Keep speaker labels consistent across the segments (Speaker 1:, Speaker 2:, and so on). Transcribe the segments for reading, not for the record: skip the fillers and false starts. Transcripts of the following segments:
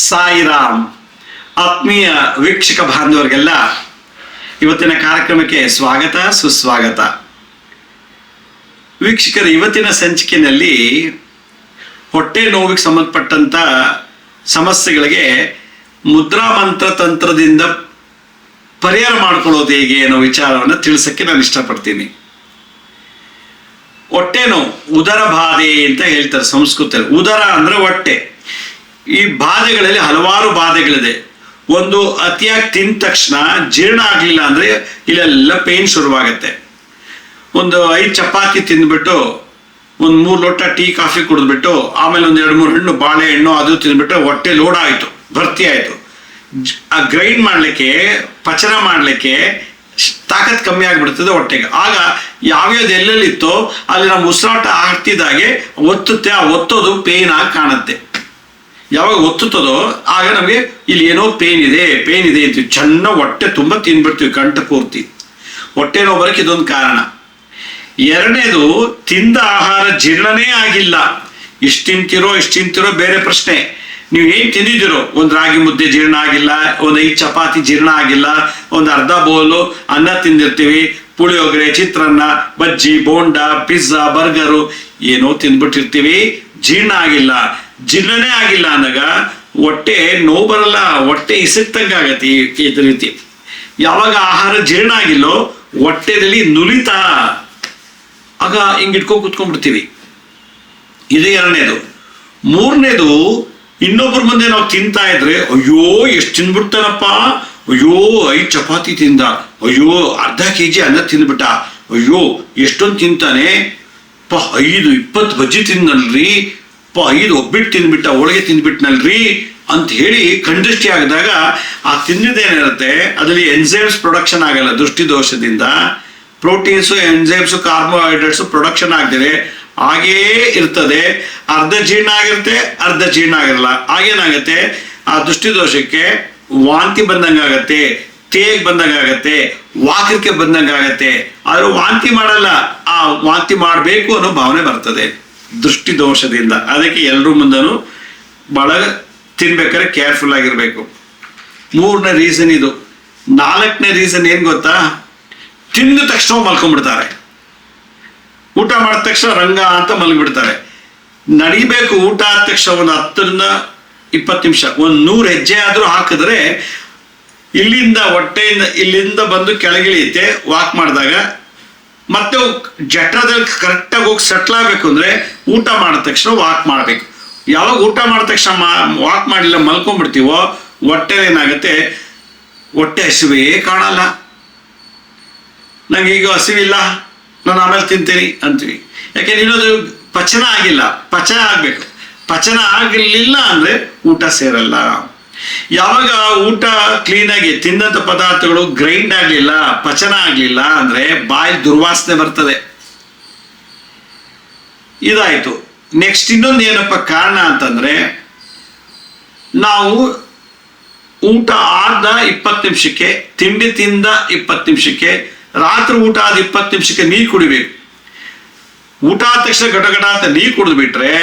Speaker 1: ಸಾಯಿರಾಮ್. ಆತ್ಮೀಯ ವೀಕ್ಷಕ ಬಾಂಧವರಿಗೆಲ್ಲ ಇವತ್ತಿನ ಕಾರ್ಯಕ್ರಮಕ್ಕೆ ಸ್ವಾಗತ ಸುಸ್ವಾಗತ. ವೀಕ್ಷಕರು, ಇವತ್ತಿನ ಸಂಚಿಕೆಯಲ್ಲಿ ಹೊಟ್ಟೆ ನೋವಿಗೆ ಸಂಬಂಧಪಟ್ಟಂತ ಸಮಸ್ಯೆಗಳಿಗೆ ಮುದ್ರಾ ಮಂತ್ರ ತಂತ್ರದಿಂದ ಪರಿಹಾರ ಮಾಡ್ಕೊಳ್ಳೋದು ಹೇಗೆ ಅನ್ನೋ ವಿಚಾರವನ್ನು ತಿಳಿಸಕ್ಕೆ ನಾನು ಇಷ್ಟಪಡ್ತೀನಿ. ಹೊಟ್ಟೆ ನೋವು ಉದರ ಬಾಧೆ ಅಂತ ಹೇಳ್ತಾರೆ ಸಂಸ್ಕೃತದಲ್ಲಿ. ಉದರ ಅಂದ್ರೆ ಹೊಟ್ಟೆ. ಈ ಬಾಧೆಗಳಲ್ಲಿ ಹಲವಾರು ಬಾಧೆಗಳಿದೆ. ಒಂದು, ಅತಿಯಾಗಿ ತಿಂದ ತಕ್ಷಣ ಜೀರ್ಣ ಆಗ್ಲಿಲ್ಲ ಅಂದ್ರೆ ಇಲ್ಲೆಲ್ಲ ಪೇನ್ ಶುರುವಾಗತ್ತೆ. ಒಂದು 5 ಚಪಾತಿ ತಿಂದ್ಬಿಟ್ಟು ಒಂದು 3 ಲೋಟ ಟೀ ಕಾಫಿ ಕುಡಿದ್ಬಿಟ್ಟು ಆಮೇಲೆ ಒಂದು 2-3 ಹಣ್ಣು ಬಾಳೆಹಣ್ಣು ಅದು ತಿಂದ್ಬಿಟ್ಟು ಹೊಟ್ಟೆ ಲೋಡ್ ಆಯ್ತು, ಭರ್ತಿ ಆಯ್ತು. ಆ ಗ್ರೈಂಡ್ ಮಾಡ್ಲಿಕ್ಕೆ, ಪಚನ ಮಾಡ್ಲಿಕ್ಕೆ ತಾಕತ್ ಕಮ್ಮಿ ಆಗಿಬಿಡ್ತದೆ ಹೊಟ್ಟೆಗೆ. ಆಗ ಯಾವ್ಯಾವ್ದು ಎಲ್ಲೆಲ್ಲಿತ್ತೋ ಅಲ್ಲಿ ನಮ್ಮ ಉಸಿರಾಟ ಆಗ್ತಿದ್ದಾಗೆ ಒತ್ತುತ್ತೆ. ಆ ಒತ್ತೋದು ಪೇನ್ ಆಗಿ ಕಾಣುತ್ತೆ. ಯಾವಾಗ ಒತ್ತುತ್ತದೋ ಆಗ ನಮಗೆ ಇಲ್ಲಿ ಏನೋ ಪೇನ್ ಇದೆ ಅಂತೀವಿ. ಚೆನ್ನಾಗಿ ಹೊಟ್ಟೆ ತುಂಬ ತಿಂದ್ಬಿಡ್ತೀವಿ, ಕಂಠ ಪೂರ್ತಿ. ಹೊಟ್ಟೆ ನೋವು ಬರಕ್ಕೆ ಇದೊಂದು ಕಾರಣ. ಎರಡನೇದು, ತಿಂದ ಆಹಾರ ಜೀರ್ಣನೇ ಆಗಿಲ್ಲ. ಇಷ್ಟು ತಿಂತಿರೋ ಬೇರೆ ಪ್ರಶ್ನೆ. ನೀವು ಏನ್ ತಿಂದಿದ್ದೀರೋ, ಒಂದು ರಾಗಿ ಮುದ್ದೆ ಜೀರ್ಣ ಆಗಿಲ್ಲ, ಒಂದು 5 ಚಪಾತಿ ಜೀರ್ಣ ಆಗಿಲ್ಲ, ಒಂದು ಅರ್ಧ ಬೌಲು ಅನ್ನ ತಿಂದಿರ್ತೀವಿ, ಪುಳಿಯೋಗರೆ, ಚಿತ್ರಾನ್ನ, ಬಜ್ಜಿ, ಬೋಂಡ, ಪಿಜ್ಜಾ, ಬರ್ಗರು ಏನೋ ತಿಂದ್ಬಿಟ್ಟಿರ್ತೀವಿ, ಜೀರ್ಣ ಆಗಿಲ್ಲ. ಜೀರ್ಣನೇ ಆಗಿಲ್ಲ ಅಂದಾಗ ಹೊಟ್ಟೆ ನೋವು ಬರಲ್ಲ, ಹೊಟ್ಟೆ ಇಸಕ್ತಂಗಾಗತ್ತೆ. ಇದೇ ರೀತಿ ಯಾವಾಗ ಆಹಾರ ಜೀರ್ಣ ಆಗಿಲ್ಲೋ ಹೊಟ್ಟೆದಲ್ಲಿ ನುಲಿತ, ಆಗ ಹಿಂಗಿಟ್ಕೊಂಡು ಕುತ್ಕೊಂಡ್ಬಿಡ್ತೀವಿ. ಇದು ಎರಡನೇದು. ಮೂರನೇದು, ಇನ್ನೊಬ್ಬರ ಮುಂದೆ ನಾವು ತಿಂತಾ ಇದ್ರೆ, ಅಯ್ಯೋ ಎಷ್ಟು ತಿಂದ್ಬಿಡ್ತಾನಪ್ಪ, ಅಯ್ಯೋ 5 ಚಪಾತಿ ತಿಂದ, ಅಯ್ಯೋ ಅರ್ಧ kg ಅನ್ನ ತಿಂದ್ಬಿಟ್ಟ, ಅಯ್ಯೋ ಎಷ್ಟೊಂದು ತಿಂತಾನೆ, 5-20 ಬಜ್ಜಿ ತಿಂದಲ್ರಿ, 5 ಒಬ್ಬಿಟ್ಟು ತಿಂದ್ಬಿಟ್ಟ, ಹೋಳಿಗೆ ತಿಂದ್ಬಿಟ್ನಲ್ರಿ ಅಂತ ಹೇಳಿ ಕಂಡೃಷ್ಟಿ ಆಗಿದಾಗ ಆ ತಿಂದಿದ್ದೇನಿರುತ್ತೆ ಅದರಲ್ಲಿ ಎನ್ಸೈಮ್ಸ್ ಪ್ರೊಡಕ್ಷನ್ ಆಗಲ್ಲ. ದೃಷ್ಟಿದೋಷದಿಂದ ಪ್ರೋಟೀನ್ಸು, ಎನ್ಸೈಮ್ಸು, ಕಾರ್ಬೋಹೈಡ್ರೇಟ್ಸು ಪ್ರೊಡಕ್ಷನ್ ಆಗದೆ ಹಾಗೇ ಇರ್ತದೆ. ಅರ್ಧ ಜೀರ್ಣ ಆಗಿರುತ್ತೆ, ಅರ್ಧ ಜೀರ್ಣ ಆಗಿರಲ್ಲ. ಆಗೇನಾಗತ್ತೆ, ಆ ದೃಷ್ಟಿದೋಷಕ್ಕೆ ವಾಂತಿ ಬಂದಂಗಾಗತ್ತೆ, ತೇಗ್ ಬಂದಂಗಾಗತ್ತೆ, ವಾಕರಿಕೆ ಬಂದಂಗಾಗತ್ತೆ. ಆದ್ರೂ ವಾಂತಿ ಮಾಡಲ್ಲ, ಆ ವಾಂತಿ ಮಾಡಬೇಕು ಅನ್ನೋ ಭಾವನೆ ಬರ್ತದೆ ದೃಷ್ಟಿದೋಷದಿಂದ. ಅದಕ್ಕೆ ಎಲ್ಲರೂ ಮುಂದನು ಬಹಳ ತಿನ್ಬೇಕಾದ್ರೆ ಕೇರ್ಫುಲ್ ಆಗಿರ್ಬೇಕು. 3ನೇ ರೀಸನ್ ಇದು. 4ನೇ ರೀಸನ್ ಏನ್ ಗೊತ್ತಾ, ತಿಂದ ತಕ್ಷಣ ಮಲ್ಕೊಂಡ್ಬಿಡ್ತಾರೆ. ಊಟ ಮಾಡಿದ ತಕ್ಷಣ ರಂಗ ಅಂತ ಮಲಗಿಬಿಡ್ತಾರೆ. ನಡಿಬೇಕು ಊಟ ಆದ ತಕ್ಷಣ ಒಂದು 10-20 ನಿಮಿಷ, ಒಂದು 100 ಹೆಜ್ಜೆ ಆದ್ರೂ ಹಾಕಿದ್ರೆ ಇಲ್ಲಿಂದ ಹೊಟ್ಟೆಯಿಂದ ಇಲ್ಲಿಂದ ಬಂದು ಕೆಳಗಿಳಿಯುತ್ತೆ. ವಾಕ್ ಮಾಡಿದಾಗ ಮತ್ತೆ ಜಠರದಲ್ಲಿ ಕರೆಕ್ಟಾಗಿ ಹೋಗಿ ಸೆಟ್ಲ್ ಆಗಬೇಕು ಅಂದ್ರೆ ಊಟ ಮಾಡಿದ ತಕ್ಷಣ ವಾಕ್ ಮಾಡಬೇಕು. ಯಾವಾಗ ಊಟ ಮಾಡಿದ ತಕ್ಷಣ ವಾಕ್ ಮಾಡಿಲ್ಲ ಮಲ್ಕೊಂಡ್ಬಿಡ್ತೀವೋ ಹೊಟ್ಟೆ ಏನಾಗುತ್ತೆ, ಹೊಟ್ಟೆ ಹಸಿವೇ ಕಾಣಲ್ಲ. ನಂಗೆ ಈಗ ಹಸಿವಿಲ್ಲ, ನಾನು ಆಮೇಲೆ ತಿಂತೀನಿ ಅಂತೀವಿ. ಯಾಕೆಂದ್ರೆ ಇನ್ನೊಂದು ಪಚನ ಆಗಿಲ್ಲ. ಪಚನ ಆಗ್ಬೇಕು. ಪಚನ ಆಗಲಿಲ್ಲ ಅಂದ್ರೆ ಊಟ ಸೇರಲ್ಲ. ಯಾವಾಗ ಊಟ ಕ್ಲೀನಾಗಿ ತಿಂದಂತ ಪದಾರ್ಥಗಳು ಗ್ರೈಂಡ್ ಆಗ್ಲಿಲ್ಲ, ಪಚನ ಆಗ್ಲಿಲ್ಲ ಅಂದ್ರೆ ಬಾಯಿ ದುರ್ವಾಸನೆ ಬರ್ತದೆ. ಇದಾಯ್ತು. ನೆಕ್ಸ್ಟ್ ಇನ್ನೊಂದು ಏನಪ್ಪ ಕಾರಣ ಅಂತಂದ್ರೆ, ನಾವು ಊಟ ಆದ 20 ನಿಮಿಷಕ್ಕೆ, ತಿಂಡಿ ತಿಂದ 20 ನಿಮಿಷಕ್ಕೆ, ರಾತ್ರಿ ಊಟ ಆದ 20 ನಿಮಿಷಕ್ಕೆ ನೀರು ಕುಡಿಬೇಕು. ಊಟ ಆದ ತಕ್ಷಣ ಗಟಗಟ ಅಂತ ನೀರು ಕುಡಿದ್ಬಿಟ್ರೆ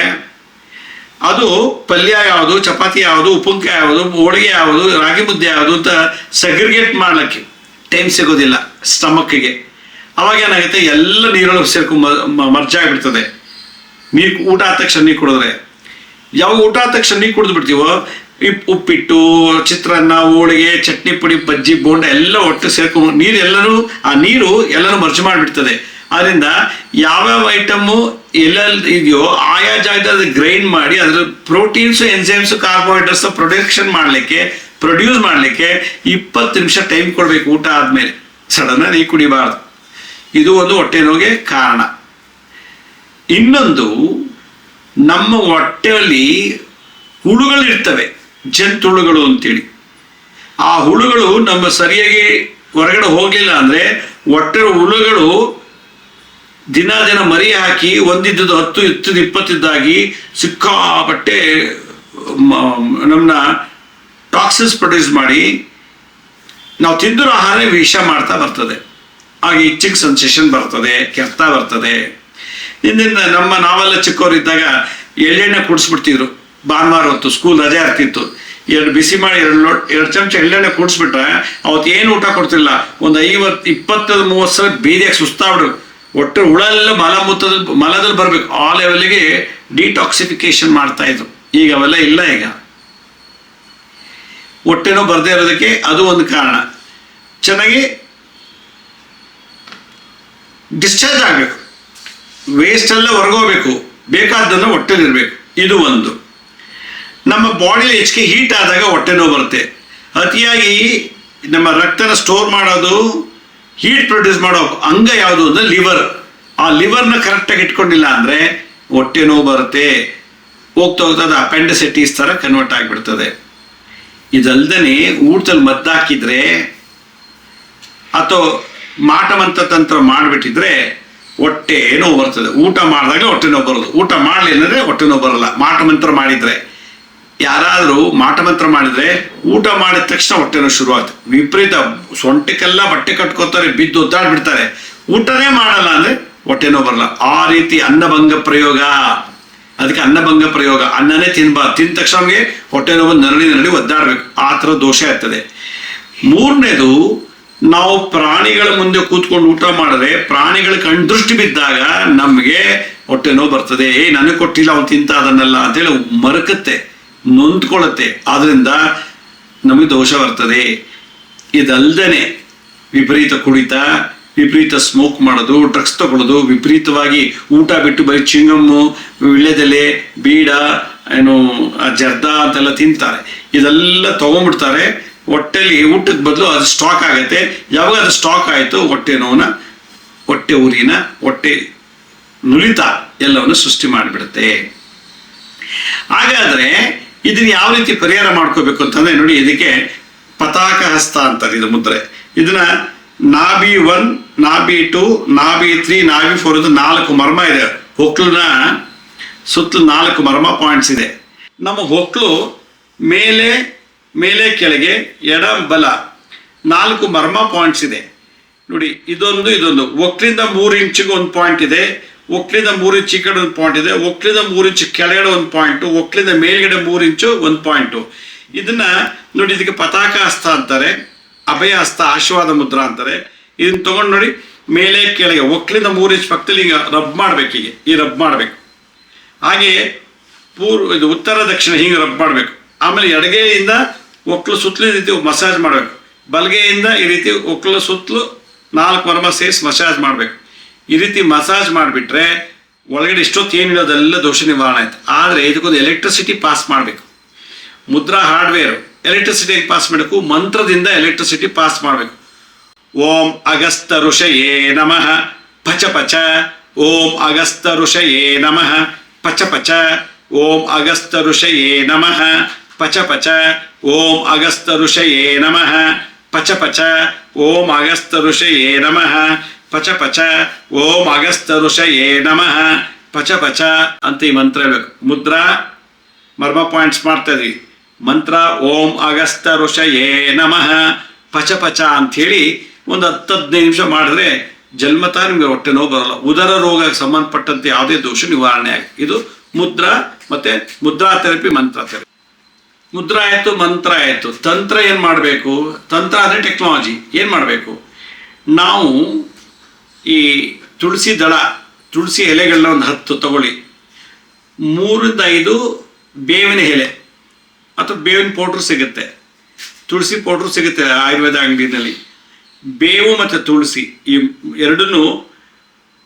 Speaker 1: ಅದು ಪಲ್ಯ ಯಾವುದು, ಚಪಾತಿ ಯಾವುದು, ಉಪ್ಪಿನಕಾಯಿ ಯಾವುದು, ಹೋಳಿಗೆ ಯಾವುದು, ರಾಗಿ ಮುದ್ದೆ ಯಾವುದು ಅಂತ ಸಗ್ರಿಗೇಟ್ ಮಾಡ್ಲಿಕ್ಕೆ ಟೈಮ್ ಸಿಗೋದಿಲ್ಲ ಸ್ಟಮಕ್ಗೆ. ಅವಾಗ ಏನಾಗುತ್ತೆ, ಎಲ್ಲ ನೀರೊಳಗೆ ಸೇರ್ಕೊಂಡು ಮರ್ಜ್ ಆಗಿಬಿಡ್ತದೆ. ನೀರು ಊಟ ಆದ ತಕ್ಷಣ ನೀರು ಕುಡಿದ್ರೆ. ಯಾವಾಗ ಊಟ ಆದ ತಕ್ಷಣ ನೀರು ಕುಡಿದು ಬಿಡ್ತೀವೋ ಉಪ್ಪಿಟ್ಟು, ಚಿತ್ರಾನ್ನ, ಹೋಳಿಗೆ, ಚಟ್ನಿ ಪುಡಿ, ಬಜ್ಜಿ, ಬೋಂಡ ಎಲ್ಲ ಒಟ್ಟು ಸೇರ್ಕೊಂಡು ಆ ನೀರು ಎಲ್ಲನೂ ಮರ್ಜ್ ಮಾಡಿಬಿಡ್ತದೆ. ಅದರಿಂದ ಯಾವ್ಯಾವ ಐಟಮು ಎಲ್ಲೆಲ್ಲಿ ಇದೆಯೋ ಆಯಾ ಜಾಗದಲ್ಲಿ ಗ್ರೈಂಡ್ ಮಾಡಿ ಅದ್ರ ಪ್ರೋಟೀನ್ಸು, ಎನ್ಸೈಮ್ಸು, ಕಾರ್ಬೋಹೈಡ್ರೇಟ್ಸ್ ಪ್ರೊಡ್ಯೂಸ್ ಮಾಡಲಿಕ್ಕೆ 20 ನಿಮಿಷ ಟೈಮ್ ಕೊಡ್ಬೇಕು ಊಟ ಆದ್ಮೇಲೆ. ಸಡನ್ ನೀರು ಕುಡಿಬಾರ್ದು. ಇದು ಒಂದು ಹೊಟ್ಟೆ ನೋವಿಗೆ ಕಾರಣ. ಇನ್ನೊಂದು, ನಮ್ಮ ಹೊಟ್ಟೆಯಲ್ಲಿ ಹುಳುಗಳಿರ್ತವೆ, ಜಂತುಹುಳುಗಳು ಅಂತೇಳಿ. ಆ ಹುಳುಗಳು ನಮ್ಮ ಸರಿಯಾಗಿ ಹೊರಗಡೆ ಹೋಗ್ಲಿಲ್ಲ ಅಂದ್ರೆ ಹೊಟ್ಟೆ ಹುಳುಗಳು ದಿನ ಮರಿ ಹಾಕಿ ಒಂದಿದ್ದು 10, 20 ಇದ್ದಾಗಿ ಸಿಕ್ಕಾಪಟ್ಟೆ ನಮ್ಮನ್ನ ಟಾಕ್ಸಿನ್ಸ್ ಪ್ರೊಡ್ಯೂಸ್ ಮಾಡಿ ನಾವು ತಿಂದಿರೋ ಆಹಾರ ವಿಷ ಮಾಡ್ತಾ ಬರ್ತದೆ. ಹಾಗೆ ಇಚ್ಚಿಂಗ್ ಸೆನ್ಸೇಷನ್ ಬರ್ತದೆ, ಕೆರ್ತ ಬರ್ತದೆ. ನಾವೆಲ್ಲ ಚಿಕ್ಕವರಿದ್ದಾಗ ಎಳ್ಳೆಣ್ಣೆ ಕುಡಿಸ್ಬಿಡ್ತಿದ್ರು. ಭಾನುವಾರ ಹೊತ್ತು ಸ್ಕೂಲ್ ರಜೆ ಆಗ್ತಿತ್ತು. ಎರಡು ಬಿಸಿ ಮಾಡಿ 2 ಚಮಚ ಎಳ್ಳೆಣ್ಣೆ ಕೂಡಿಸ್ಬಿಟ್ರೆ ಅವತ್ತು ಏನು ಊಟ ಕೊಡ್ತಿಲ್ಲ, ಒಂದು 20-30 ಸಲ ಬೀದಿಯಾಗಿ ಸುಸ್ತಾಗ್ಬಿಡ್ಬೇಕು. ಒಟ್ಟು ಹುಳ ಎಲ್ಲ ಮಲದಲ್ಲಿ ಬರಬೇಕು, ಆ ಲೆವೆಲ್ಗೆ ಡಿಟಾಕ್ಸಿಫಿಕೇಶನ್ ಮಾಡ್ತಾ ಇದ್ರು. ಈಗ ಅವೆಲ್ಲ ಇಲ್ಲ. ಈಗ ಹೊಟ್ಟೆನೋ ಬರದೇ ಇರೋದಕ್ಕೆ ಅದು ಒಂದು ಕಾರಣ. ಚೆನ್ನಾಗಿ ಡಿಸ್ಚಾರ್ಜ್ ಆಗಬೇಕು, ವೇಸ್ಟ್ ಎಲ್ಲ ಹೊರಗೋಗ್ಬೇಕು, ಬೇಕಾದ್ದನ್ನು ಹೊಟ್ಟೆಲಿರ್ಬೇಕು. ಇದು ಒಂದು. ನಮ್ಮ ಬಾಡಿಲಿ ಹೆಚ್ಚಿಗೆ ಹೀಟ್ ಆದಾಗ ಹೊಟ್ಟೆ ನೋವು ಬರುತ್ತೆ. ಅತಿಯಾಗಿ ನಮ್ಮ ರಕ್ತನ ಸ್ಟೋರ್ ಮಾಡೋದು, ಹೀಟ್ ಪ್ರೊಡ್ಯೂಸ್ ಮಾಡೋ ಅಂಗ ಯಾವುದು ಅಂದರೆ ಲಿವರ್. ಆ ಲಿವರ್ನ ಕರೆಕ್ಟಾಗಿ ಇಟ್ಕೊಂಡಿಲ್ಲ ಅಂದರೆ ಹೊಟ್ಟೆ ನೋವು ಬರುತ್ತೆ. ಹೋಗ್ತಾ ಹೋಗ್ತಾ ಅದು ಅಪೆಂಡಿಸೈಟಿಸ್ ಥರ ಕನ್ವರ್ಟ್ ಆಗಿಬಿಡ್ತದೆ. ಇದಲ್ದೇ ಊಟದಲ್ಲಿ ಮದ್ದಾಕಿದ್ರೆ ಅಥವಾ ಮಾಟಮಂತ್ರ ತಂತ್ರ ಮಾಡಿಬಿಟ್ಟಿದ್ರೆ ಹೊಟ್ಟೆ ನೋವು ಬರ್ತದೆ. ಊಟ ಮಾಡಿದಾಗ ಹೊಟ್ಟೆ ನೋವು ಬರೋದು, ಊಟ ಮಾಡಲಿಲ್ಲ ಅಂದರೆ ಹೊಟ್ಟೆ ನೋವು ಬರೋಲ್ಲ. ಮಾಟಮಂತ್ರ ಮಾಡಿದರೆ, ಯಾರಾದರೂ ಮಾಟಮಂತ್ರ ಮಾಡಿದರೆ ಊಟ ಮಾಡಿದ ತಕ್ಷಣ ಹೊಟ್ಟೆ ನೋವು ಶುರುವಾಗ್ತದೆ. ವಿಪರೀತ ಸೊಂಟಕ್ಕೆಲ್ಲ ಬಟ್ಟೆ ಕಟ್ಕೋತಾರೆ, ಬಿದ್ದು ಒದ್ದಾಡ್ಬಿಡ್ತಾರೆ. ಊಟನೇ ಮಾಡಲ್ಲ ಅಂದರೆ ಹೊಟ್ಟೆ ನೋವು ಬರಲ್ಲ. ಆ ರೀತಿ ಅನ್ನಭಂಗ ಪ್ರಯೋಗ, ಅದಕ್ಕೆ ಅನ್ನಭಂಗ ಪ್ರಯೋಗ. ಅನ್ನನೇ ತಿನ್ಬಾರ್ದು, ತಿಂದ ತಕ್ಷಣ ನಮಗೆ ಹೊಟ್ಟೆ ನೋವು ನರಳಿ ಒದ್ದಾಡಬೇಕು. ಆ ಥರ ದೋಷ ಇರ್ತದೆ. ಮೂರನೇದು, ನಾವು ಪ್ರಾಣಿಗಳ ಮುಂದೆ ಕೂತ್ಕೊಂಡು ಊಟ ಮಾಡಿದ್ರೆ ಪ್ರಾಣಿಗಳ ಕಣ್ದೃಷ್ಟಿ ಬಿದ್ದಾಗ ನಮಗೆ ಹೊಟ್ಟೆ ನೋವು ಬರ್ತದೆ. ನನಗೆ ಕೊಟ್ಟಿಲ್ಲ ಅವ್ನು ತಿಂತ ಅದನ್ನೆಲ್ಲ ಅಂತೇಳಿ ಮರಕತ್ತೆ, ನೊಂದ್ಕೊಳ್ಳುತ್ತೆ. ಆದ್ರಿಂದ ನಮಗೆ ದೋಷ ಬರ್ತದೆ. ಇದಲ್ದೇ ವಿಪರೀತ ಕುಡಿತ, ವಿಪರೀತ ಸ್ಮೋಕ್ ಮಾಡೋದು, ಡ್ರಗ್ಸ್ ತಗೊಳ್ಳೋದು, ವಿಪರೀತವಾಗಿ ಊಟ ಬಿಟ್ಟು ಬರೀ ಚಿಂಗಮ್ಮು, ವಿಳ್ಯದೆಲೆ, ಬೀಡ, ಜರ್ದ ಅಂತೆಲ್ಲ ತಿಂತಾರೆ. ಇದೆಲ್ಲ ತಗೊಂಡ್ಬಿಡ್ತಾರೆ. ಹೊಟ್ಟೆಲಿ ಊಟಕ್ಕೆ ಬದಲು ಅದು ಸ್ಟಾಕ್ ಆಗುತ್ತೆ. ಯಾವಾಗ ಅದು ಸ್ಟಾಕ್ ಆಯಿತು, ಹೊಟ್ಟೆ ನೋವನ್ನ, ಹೊಟ್ಟೆ ಉರಿನ, ಹೊಟ್ಟೆ ನುಲಿತ ಎಲ್ಲವನ್ನು ಸೃಷ್ಟಿ ಮಾಡಿಬಿಡುತ್ತೆ. ಹಾಗಾದರೆ ಇದನ್ನ ಯಾವ ರೀತಿ ಪರಿಹಾರ ಮಾಡ್ಕೋಬೇಕು ಅಂತಂದ್ರೆ ನೋಡಿ, ಇದಕ್ಕೆ ಪತಾಕ ಹಸ್ತ ಅಂತಾರೆ ಇದು ಮುದ್ರೆ. ಇದನ್ನ ನಾಭಿ 1, ನಾಭಿ 2, ನಾಭಿ 3, ನಾಭಿ 4 ಅಂತ 4 ಮರ್ಮ ಇದೆ. ಹೊಕ್ಲನ್ನ ಸುತ್ತಲೂ 4 ಮರ್ಮ ಪಾಯಿಂಟ್ಸ್ ಇದೆ. ನಮ್ಮ ಹೊಕ್ಲು ಮೇಲೆ ಕೆಳಗೆ ಎಡ ಬಲ 4 ಮರ್ಮ ಪಾಯಿಂಟ್ಸ್ ಇದೆ ನೋಡಿ. ಇದೊಂದು ಒಕ್ಲಿಂದ 3 ಇಂಚಿಗೆ ಒಂದು ಪಾಯಿಂಟ್ ಇದೆ, ಒಕ್ಲಿಂದ 3 ಇಂಚ್ ಈ ಕಡೆ ಒಂದು ಪಾಯಿಂಟ್ ಇದೆ, ಒಕ್ಲಿಂದ 3 ಇಂಚ್ ಕೆಳಗಡೆ ಒಂದು ಪಾಯಿಂಟು, ಒಕ್ಲಿಂದ ಮೇಲ್ಗಡೆ 3 ಇಂಚು ಒಂದು ಪಾಯಿಂಟು. ಇದನ್ನ ನೋಡಿ, ಇದಕ್ಕೆ ಪತಾಕ ಹಸ್ತ ಅಂತಾರೆ, ಅಭಯ ಹಸ್ತ, ಆಶೀರ್ವಾದ ಮುದ್ರಾ ಅಂತಾರೆ. ಇದನ್ನ ತಗೊಂಡು ನೋಡಿ, ಮೇಲೆ ಕೆಳಗೆ ಒಕ್ಲಿಂದ 3 ಇಂಚ್ ಪಕ್ಕದಲ್ಲಿ ಈಗ ರಬ್ ಮಾಡ್ಬೇಕು. ಈ ರಬ್ ಮಾಡಬೇಕು. ಹಾಗೆ ಇದು ಉತ್ತರ ದಕ್ಷಿಣ ಹೀಗೆ ರಬ್ ಮಾಡಬೇಕು. ಆಮೇಲೆ ಎಡಗೈಯಿಂದ ಒಕ್ಲು ಸುತ್ತಲೂ ಈ ರೀತಿ ಮಸಾಜ್ ಮಾಡಬೇಕು. ಬಲಗೈಯಿಂದ ಈ ರೀತಿ ಒಕ್ಲು ಸುತ್ತಲೂ 4 ಮರ್ಮ ಸೇರಿಸಿ ಮಸಾಜ್ ಮಾಡಬೇಕು. ಈ ರೀತಿ ಮಸಾಜ್ ಮಾಡಿಬಿಟ್ರೆ ಒಳಗಡೆ ಇಷ್ಟೊತ್ತು ಏನಿರೋದೆಲ್ಲ ದೋಷ ನಿವಾರಣೆ ಆಯ್ತು. ಆದರೆ ಇದಕ್ಕೊಂದು ಎಲೆಕ್ಟ್ರಿಸಿಟಿ ಪಾಸ್ ಮಾಡಬೇಕು. ಮುದ್ರಾ ಹಾರ್ಡ್ವೇರ್ ಎಲೆಕ್ಟ್ರಿಸಿಟಿ ಪಾಸ್ ಮಾಡಬೇಕು, ಮಂತ್ರದಿಂದ ಎಲೆಕ್ಟ್ರಿಸಿಟಿ ಪಾಸ್ ಮಾಡಬೇಕು. ಓಂ ಅಗಸ್ತ ಋಷಯೇ ನಮಃ ಪಚ ಪಚ, ಓಂ ಅಗಸ್ತ ಋಷಯೇ ನಮಃ ಪಚ ಪಚ, ಓಂ ಅಗಸ್ತ ಋಷಯೇ ನಮಃ ಪಚ ಪಚ, ಓಂ ಅಗಸ್ತ ಋಷಯೇ ನಮಃ ಪಚ ಪಚ, ಓಂ ಅಗಸ್ತ ಋಷಯೇ ನಮಃ ಪಚ ಪಚ, ಓಂ ಅಗಸ್ತ ಋಷಯೇ ನಮಃ ಪಚ ಪಚ ಅಂತ ಈ ಮಂತ್ರ ಹೇಳ್ಬೇಕು. ಮುದ್ರಾ ಮರ್ಮ ಪಾಯಿಂಟ್ಸ್ ಮಾಡ್ತಾ ಇದ್ವಿ. ಮಂತ್ರ ಓಂ ಅಗಸ್ತ ಋಷಯೇ ನಮಃ ಪಚ ಪಚ ಅಂಥೇಳಿ ಒಂದು 10-15 ನಿಮಿಷ ಮಾಡಿದ್ರೆ ಜನ್ಮತ ನಿಮಗೆ ಹೊಟ್ಟೆ ನೋವು ಬರಲ್ಲ. ಉದರ ರೋಗಕ್ಕೆ ಸಂಬಂಧಪಟ್ಟಂತೆ ಯಾವುದೇ ದೋಷ ನಿವಾರಣೆ ಆಗಿ. ಇದು ಮುದ್ರಾ ಮತ್ತೆ ಮುದ್ರಾ ಥೆರಪಿ, ಮಂತ್ರ ಥೆರಪಿ. ಮುದ್ರಾ ಆಯಿತು, ಮಂತ್ರ ಆಯಿತು. ತಂತ್ರ ಏನು ಮಾಡಬೇಕು? ತಂತ್ರ ಅಂದರೆ ಟೆಕ್ನಾಲಜಿ. ಏನು ಮಾಡಬೇಕು? ನಾವು ಈ ತುಳಸಿ ದಳ, ತುಳಸಿ ಎಲೆಗಳನ್ನ ಒಂದು 10 ತಗೊಳ್ಳಿ, 3-5 ಬೇವಿನ ಎಲೆ ಅಥವಾ ಬೇವಿನ ಪೌಡ್ರ್ ಸಿಗುತ್ತೆ, ತುಳಸಿ ಪೌಡ್ರ್ ಸಿಗುತ್ತೆ ಆಯುರ್ವೇದ ಅಂಗಡಿನಲ್ಲಿ. ಬೇವು ಮತ್ತು ತುಳಸಿ ಈ ಎರಡನ್ನೂ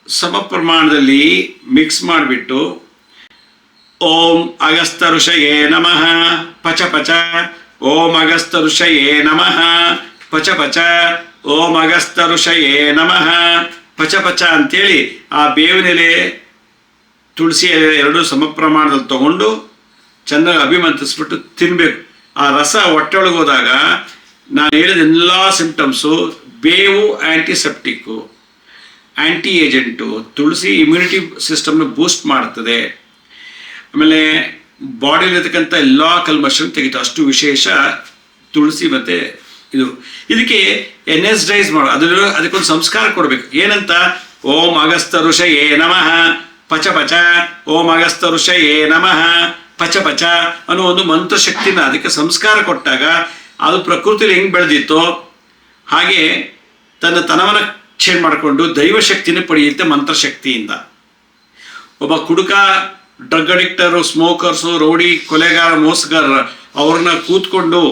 Speaker 1: ಸಮ ಪ್ರಮಾಣದಲ್ಲಿ ಮಿಕ್ಸ್ ಮಾಡಿಬಿಟ್ಟು ಓಂ ಅಗಸ್ತ ಋಷಯೇ ನಮಃ ಪಚ ಪಚ, ಓಂ ಅಗಸ್ತ ಋಷಯೇ ನಮಃ ಪಚ ಪಚ, ಓಂ ಅಗಸ್ತ ಋಷಯೇ ನಮಃ ಪಚ ಪಚ ಅಂತೇಳಿ ಆ ಬೇವಿನೆಲೆ ತುಳಸಿ ಎಲೆ ಎರಡೂ ಸಮ ಪ್ರಮಾಣದಲ್ಲಿ ತಗೊಂಡು ಚೆನ್ನಾಗಿ ಅಭಿಮಂತ್ರಿಸ್ಬಿಟ್ಟು ತಿನ್ನಬೇಕು. ಆ ರಸ ಹೊಟ್ಟೆ ಒಳಗೆ ಹೋದಾಗ ನಾನು ಹೇಳಿದ ಎಲ್ಲ ಸಿಂಪ್ಟಮ್ಸು, ಬೇವು ಆ್ಯಂಟಿಸೆಪ್ಟಿಕ್ಕು, ಆ್ಯಂಟಿ ಏಜೆಂಟು, ತುಳಸಿ ಇಮ್ಯುನಿಟಿ ಸಿಸ್ಟಮ್ನ ಬೂಸ್ಟ್ ಮಾಡ್ತದೆ. ಆಮೇಲೆ ಬಾಡಿಲಿರ್ತಕ್ಕಂಥ ಎಲ್ಲ ಕಲ್ಮಶನ್ ತೆಗಿತು. ಅಷ್ಟು ವಿಶೇಷ ತುಳಸಿ ಮತ್ತು ಇದಕ್ಕೆ ಎನರ್ಜೈಸ್ ಮಾಡೋ, ಅದಕ್ಕೊಂದು ಸಂಸ್ಕಾರ ಕೊಡಬೇಕು. ಏನಂತ? ಓಂ ಅಗಸ್ತ ಋಷಯೇ ನಮಃ ಪಚ ಪಚ, ಓಂ ಅಗಸ್ತ ಋಷಯೇ ನಮಃ ಪಚ ಪಚ ಅನ್ನೋ ಒಂದು ಮಂತ್ರಶಕ್ತಿನ ಅದಕ್ಕೆ ಸಂಸ್ಕಾರ ಕೊಟ್ಟಾಗ ಅದು ಪ್ರಕೃತಿಯಲ್ಲಿ ಹೆಂಗೆ ಬೆಳೆದಿತ್ತೋ ಹಾಗೆ ತನ್ನ ತನವನ್ನ ಕ್ಷೇಮ ಮಾಡಿಕೊಂಡು ದೈವಶಕ್ತಿನ ಪಡೆಯುತ್ತೆ ಮಂತ್ರಶಕ್ತಿಯಿಂದ. ಒಬ್ಬ ಕುಡುಕ, ಡ್ರಗ್ ಅಡಿಕ್ಟರು, ಸ್ಮೋಕರ್ಸು, ರೌಡಿ, ಕೊಲೆಗಾರ, ಮೋಸಗಾರ ಅವ್ರನ್ನ ಕೂತ್ಕೊಂಡು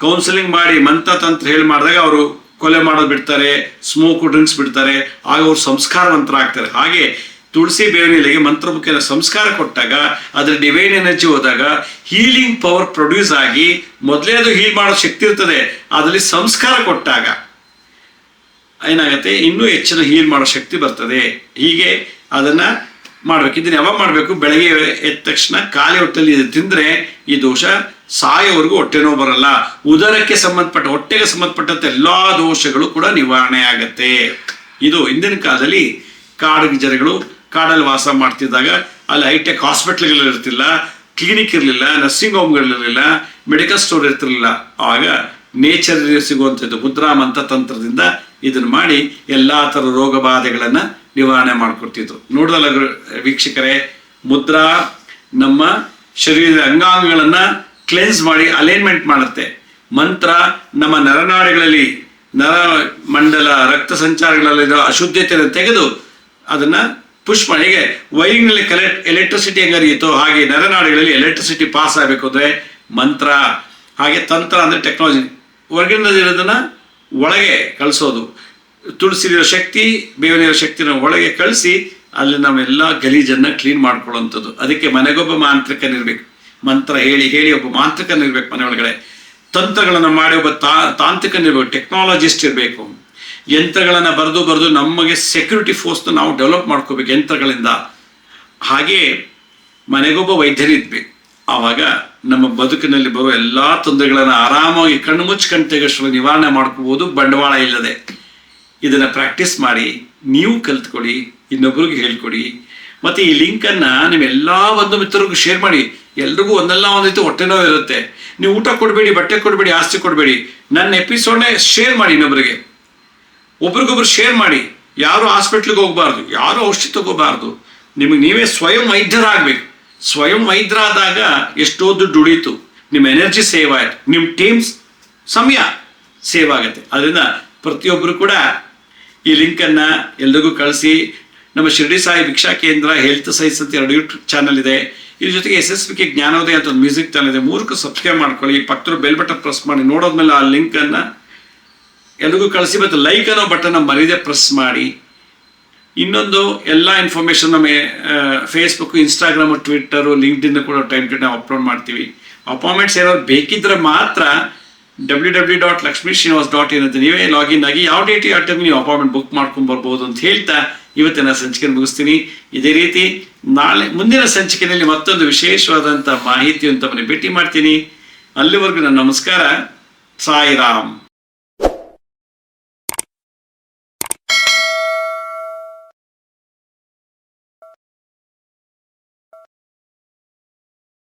Speaker 1: ಕೌನ್ಸಿಲಿಂಗ್ ಮಾಡಿ ಮಂತ್ರ ತಂತ್ರ ಹೇಳಿ ಮಾಡಿದಾಗ ಅವರು ಕೊಲೆ ಮಾಡೋದು ಬಿಡ್ತಾರೆ, ಸ್ಮೋಕ್ ಡ್ರಿಂಕ್ಸ್ ಬಿಡ್ತಾರೆ, ಆಗ ಅವ್ರು ಸಂಸ್ಕಾರವಂತರ ಆಗ್ತಾರೆ. ಹಾಗೆ ತುಳಸಿ ಬೇವಿನ ಎಲೆಗೆ ಮಂತ್ರಮುಖಿನ ಸಂಸ್ಕಾರ ಕೊಟ್ಟಾಗ ಅದರ ಡಿವೈನ್ ಎನರ್ಜಿ ಹೋದಾಗ ಹೀಲಿಂಗ್ ಪವರ್ ಪ್ರೊಡ್ಯೂಸ್ ಆಗಿ, ಮೊದಲೇ ಅದು ಹೀಲ್ ಮಾಡೋ ಶಕ್ತಿ ಇರ್ತದೆ, ಅದರಲ್ಲಿ ಸಂಸ್ಕಾರ ಕೊಟ್ಟಾಗ ಏನಾಗುತ್ತೆ, ಇನ್ನೂ ಹೆಚ್ಚಿನ ಹೀಲ್ ಮಾಡೋ ಶಕ್ತಿ ಬರ್ತದೆ. ಹೀಗೆ ಅದನ್ನ ಮಾಡ್ಬೇಕು. ಇದನ್ನ ಯಾವಾಗ ಮಾಡಬೇಕು? ಬೆಳಗ್ಗೆ ಎದ್ದ ತಕ್ಷಣ ಖಾಲಿ ಹೊಟ್ಟೆಲಿ ತಿಂದ್ರೆ ಈ ದೋಷ ಸಾಯೋವರೆಗೂ ಹೊಟ್ಟೆ ನೋವು ಬರಲ್ಲ. ಉದರಕ್ಕೆ ಸಂಬಂಧಪಟ್ಟ, ಹೊಟ್ಟೆಗೆ ಸಂಬಂಧಪಟ್ಟಂತ ಎಲ್ಲಾ ದೋಷಗಳು ಕೂಡ ನಿವಾರಣೆ ಆಗತ್ತೆ. ಇದು ಹಿಂದಿನ ಕಾಲದಲ್ಲಿ ಕಾಡು ಜನಗಳು ಕಾಡಲ್ಲಿ ವಾಸ ಮಾಡ್ತಿದ್ದಾಗ ಅಲ್ಲಿ ಹೈಟೆಕ್ ಹಾಸ್ಪಿಟ್ಲ್ಗಳು ಇರ್ತಿಲ್ಲ, ಕ್ಲಿನಿಕ್ ಇರಲಿಲ್ಲ, ನರ್ಸಿಂಗ್ ಹೋಮ್ಗಳಿರಲಿಲ್ಲ, ಮೆಡಿಕಲ್ ಸ್ಟೋರ್ ಇರ್ತಿರ್ಲಿಲ್ಲ. ಆವಾಗ ನೇಚರ್ ಸಿಗುವಂಥದ್ದು ಮುದ್ರಾ ಮಂತ್ರ ತಂತ್ರದಿಂದ ಇದನ್ನು ಮಾಡಿ ಎಲ್ಲಾ ಥರ ರೋಗ ಬಾಧೆಗಳನ್ನ ನಿವಾರಣೆ ಮಾಡ್ಕೊಡ್ತಿದ್ರು. ನೋಡಿದಲ್ಲ ವೀಕ್ಷಕರೇ, ಮುದ್ರಾ ನಮ್ಮ ಶರೀರದ ಅಂಗಾಂಗಗಳನ್ನ ಕ್ಲೆನ್ಸ್ ಮಾಡಿ ಅಲೈನ್ಮೆಂಟ್ ಮಾಡುತ್ತೆ. ಮಂತ್ರ ನಮ್ಮ ನರನಾಡಿಗಳಲ್ಲಿ, ನರ ಮಂಡಲ, ರಕ್ತ ಸಂಚಾರಗಳಲ್ಲಿರೋ ಅಶುದ್ಧತೆಯನ್ನು ತೆಗೆದು ಅದನ್ನ ಪುಷ್ ಮಾಡಿ, ಹೀಗೆ ವೈರಿಂಗ್ನಲ್ಲಿ ಎಲೆಕ್ಟ್ರಿಸಿಟಿ ಹೆಂಗೆ ಹರಿಯುತ್ತೋ ಹಾಗೆ ನರನಾಡಿಗಳಲ್ಲಿ ಎಲೆಕ್ಟ್ರಿಸಿಟಿ ಪಾಸ್ ಆಗಬೇಕು ಅಂದ್ರೆ ಮಂತ್ರ. ಹಾಗೆ ತಂತ್ರ ಅಂದ್ರೆ ಟೆಕ್ನಾಲಜಿ, ಹೊರಗಿನದನ್ನ ಒಳಗೆ ಕಳಿಸೋದು. ತುಳಸಿರೋ ಶಕ್ತಿ, ಬೇವಿನ ಶಕ್ತಿನ ಒಳಗೆ ಕಳಿಸಿ ಅಲ್ಲಿ ನಾವೆಲ್ಲ ಗಲೀಜನ್ನ ಕ್ಲೀನ್ ಮಾಡ್ಕೊಳ್ಳುವಂಥದ್ದು. ಅದಕ್ಕೆ ಮನೆಗೊಬ್ಬ ಮಾಂತ್ರಿಕನಿರ್ಬೇಕು, ಮಂತ್ರ ಹೇಳಿ ಹೇಳಿ ಒಬ್ಬ ಮಾಂತ್ರಿಕನಿರ್ಬೇಕು ಮನೆ ಒಳಗಡೆ. ತಂತ್ರಗಳನ್ನ ಮಾಡಿ ಒಬ್ಬ ತಾಂತ್ರಿಕನಿರ್ಬೇಕು, ಟೆಕ್ನಾಲಜಿಸ್ಟ್ ಇರಬೇಕು. ಯಂತ್ರಗಳನ್ನ ಬರೆದು ನಮಗೆ ಸೆಕ್ಯೂರಿಟಿ ಫೋರ್ಸ್ನ ನಾವು ಡೆವಲಪ್ ಮಾಡ್ಕೋಬೇಕು ಯಂತ್ರಗಳಿಂದ. ಹಾಗೆ ಮನೆಗೊಬ್ಬ ವೈದ್ಯರಿದ್ಬೇಕು. ಆವಾಗ ನಮ್ಮ ಬದುಕಿನಲ್ಲಿ ಬರುವ ಎಲ್ಲಾ ತೊಂದರೆಗಳನ್ನ ಆರಾಮಾಗಿ ಕಣ್ಣು ಮುಚ್ಚಿ ತೆಗೆಷ್ಟು ನಿವಾರಣೆ ಮಾಡ್ಕೋಬಹುದು, ಬಂಡವಾಳ ಇಲ್ಲದೆ. ಇದನ್ನ ಪ್ರಾಕ್ಟೀಸ್ ಮಾಡಿ, ನೀವು ಕಲ್ತ್ಕೊಡಿ, ಇನ್ನೊಬ್ರಿಗೆ ಹೇಳ್ಕೊಡಿ. ಮತ್ತೆ ಈ ಲಿಂಕನ್ನು ನೀವೆಲ್ಲಾ ಬಂಧು ಮಿತ್ರರಿಗೂ ಶೇರ್ ಮಾಡಿ. ಎಲ್ರಿಗೂ ಒಂದಲ್ಲ ಒಂದು ರೀತಿ ಹೊಟ್ಟೆ ನೋವು ಇರುತ್ತೆ. ನೀವು ಊಟ ಕೊಡಬೇಡಿ, ಬಟ್ಟೆ ಕೊಡಬೇಡಿ, ಆಸ್ತಿ ಕೊಡಬೇಡಿ. ನನ್ನ ಎಪಿಸೋಡ್ನೇ ಶೇರ್ ಮಾಡಿ, ಇನ್ನೊಬ್ಬರಿಗೆ, ಒಬ್ರಿಗೊಬ್ರು ಶೇರ್ ಮಾಡಿ. ಯಾರು ಹಾಸ್ಪಿಟ್ಲಿಗೆ ಹೋಗ್ಬಾರ್ದು, ಯಾರು ಔಷಧಿ ತಗೋಬಾರ್ದು. ನಿಮಗೆ ನೀವೇ ಸ್ವಯಂ ವೈದ್ಯರಾಗಬೇಕು. ಸ್ವಯಂ ವೈದ್ಯರಾದಾಗ ಎಷ್ಟೋ ದುಡ್ಡು ಉಳೀತು, ನಿಮ್ಮ ಎನರ್ಜಿ ಸೇವ್ ಆಯ್ತು, ನಿಮ್ಮ ಟೀಮ್ಸ್ ಸಮಯ ಸೇವ್ ಆಗುತ್ತೆ. ಅದರಿಂದ ಪ್ರತಿಯೊಬ್ಬರು ಕೂಡ ಈ ಲಿಂಕನ್ನು ಎಲ್ರಿಗೂ ಕಳಿಸಿ. ನಮ್ಮ ಶಿರಡಿ ಸಾಯಿ ಭಿಕ್ಷಾ ಕೇಂದ್ರ, ಹೆಲ್ತ್ ಸೈನ್ಸ್ ಅಂತ 2 ಯೂಟ್ಯೂಬ್ ಚಾನಲ್ ಇದೆ. ಇದ್ರ ಜೊತೆಗೆ SSVK ಜ್ಞಾನೋದಯ ಅಂತ ಒಂದು ಮ್ಯೂಸಿಕ್ ಚಾನಲ್ ಇದೆ. 3ಕ್ಕೂ ಸಬ್ಸ್ಕ್ರೈಬ್ ಮಾಡ್ಕೊಳ್ಳಿ. ಪಕ್ಕದ ಬೆಲ್ ಬಟನ್ ಪ್ರೆಸ್ ಮಾಡಿ. ನೋಡೋದ್ಮೇಲೆ ಆ ಲಿಂಕನ್ನು ಎಲ್ರಿಗೂ ಕಳಿಸಿ. ಮತ್ತು ಲೈಕ್ ಅನ್ನೋ ಬಟನ್ ಮರೀದೆ ಪ್ರೆಸ್ ಮಾಡಿ. ಇನ್ನೊಂದು ಎಲ್ಲ ಇನ್ಫಾರ್ಮೇಶನ್ ನಮ್ಮ ಫೇಸ್ಬುಕ್, ಇನ್ಸ್ಟಾಗ್ರಾಮು, ಟ್ವಿಟ್ಟರು, ಲಿಂಕ್ಡ್ಇನ್ ಕೂಡ ಟೈಮ್ ಟು ಟೈಮ್ ಅಪ್ಲೋಡ್ ಮಾಡ್ತೀವಿ. ಅಪಾಯಿಂಟ್ಮೆಂಟ್ಸ್ ಏನಾದ್ರು ಬೇಕಿದ್ರೆ ಮಾತ್ರ www.lakshmisrinivas.in ಅಂತ ನೀವೇ ಲಾಗಿನ್ ಆಗಿ ಯಾವ ಡೇಟ್ ಯಾವ ಟೈಮ್ ನೀವು ಅಪಾಯಿಂಟ್ಮೆಂಟ್ ಬುಕ್ ಮಾಡ್ಕೊಂಡು ಬರ್ಬೋದು ಅಂತ ಹೇಳ್ತಾ ಇವತ್ತಿನ ಸಂಚಿಕೆ ಮುಗಿಸ್ತೀನಿ. ಇದೇ ರೀತಿ ನಾಳೆ ಮುಂದಿನ ಸಂಚಿಕೆಯಲ್ಲಿ ಮತ್ತೊಂದು ವಿಶೇಷವಾದಂಥ ಮಾಹಿತಿಯನ್ನು ತಮ್ಮನ್ನು ಭೇಟಿ ಮಾಡ್ತೀನಿ. ಅಲ್ಲಿವರೆಗೂ ನನ್ನ ನಮಸ್ಕಾರ. ಸಾಯಿರಾಮ್.